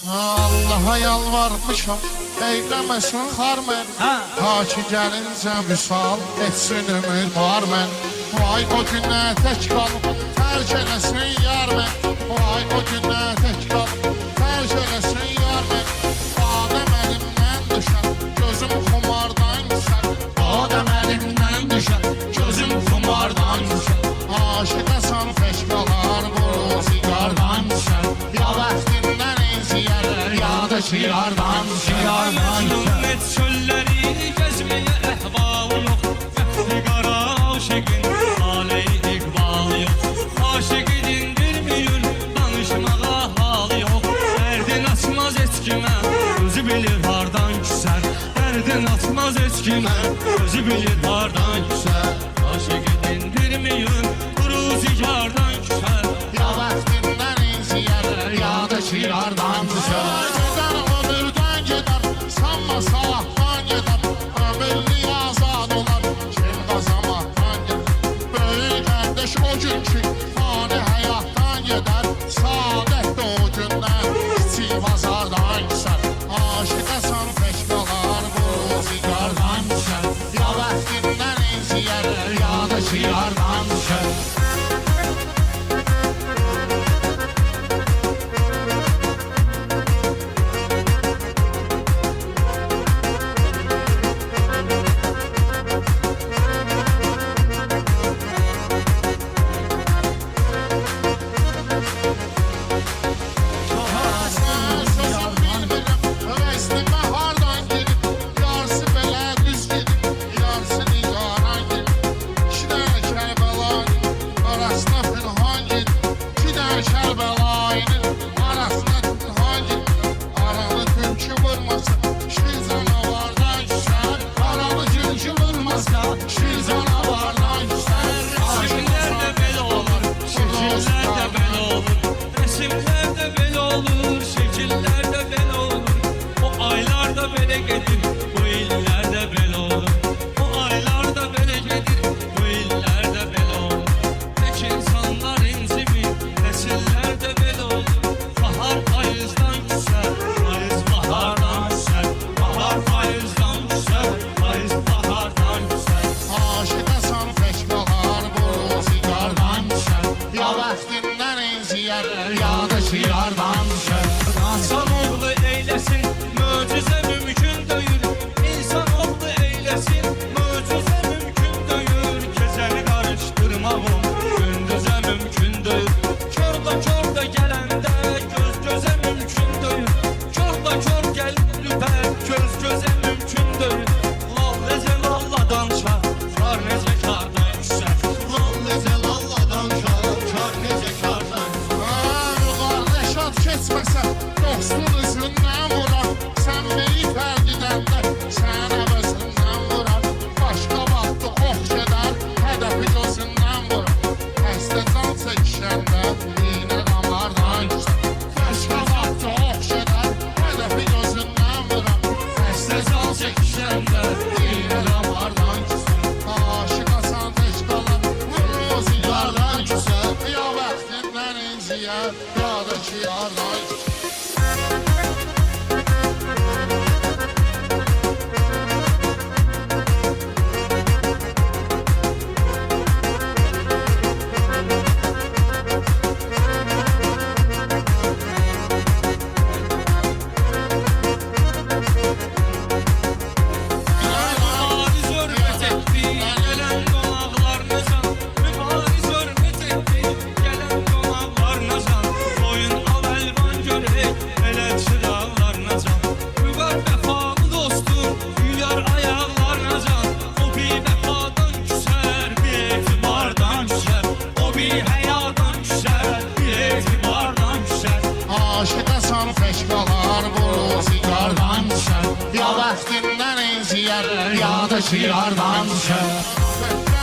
Allah'a yalvarmışam, eylemesin harmen. Ta ki gəlincə vüsal etsin ömür var mən. Vay o günə tək qalıb, tərk eləsin yar mən. Vay o günə tək qalıb, tərk eləsin yar mən. Adəm əlimdən düşər, gözüm xumardan düşər. Adəm əlimdən düşər, gözüm xumardan düşər. Aşıqasan tək qalar, bu sigardan düşər. Ya bəxtindən inciyər, ya da şiardan düşər. Ümmet çölleri gezmeye ehval yok. Fethli kara aşıkın aleyhi ikbal yok. Aşık dindirmiyor, danışmağa hal yok. Derdin atmaz etkime, özü bilir hardan küser. Derdin atmaz etkime, özü bilir hardan küser. Aşık dindirmiyor, ruzigardan küser. Ya bəxtindən inciyər, ya da şiardan düşər. Gedər ömürdən gedər, sanma salahdan gedər. Ömürlü azad olar, kim qazamaktan gedər. Böyük qardaş o gün ki, fani həyatdan gedər. Saadət də o gündən, kiçik bazardan küsər. Aşıqasan tək qalar, bu sigardan düşər. Ya bəxtindən inciyər, ya da şiardan düşər. Ya da şiardan düşər. İnsanoğlu eylesin, möcüze mümkün değil. İnsanoğlu eylesin, möcüze mümkün değil. Gecəni qarışdırmağım, gündüzə mümkün değil. Körda gələndə, göz gözə mümkün değil. Körda gəlib lüpər, göz gözə mümkün değil. Lal necə lalladan çar, kar necə kardan düşər. Lan necə lalladan çar, kar necə kardan. Keçməsə, dostun üzündən vurar. Sən məni tərk edəndə, sən əvəzindən vurar. Başqa vaxtı ox gedər, hədəfi gözündən vurar. Xəstə can çəkişəndə, iynə damardan küsər. Başqa vaxtı ox gedər, hədəfi gözündən vurar. Xəstə can çəkişəndə, iynə damardan küsər. Aşıqasan tək qalır, bu zigardan küsər. Ya bəxtindən inciyər, ya da şiardan küsər. Aşıqasan tək qalar, bu sigardan düşər. Ya bəxtindən inciyər, ya da şiardan düşər.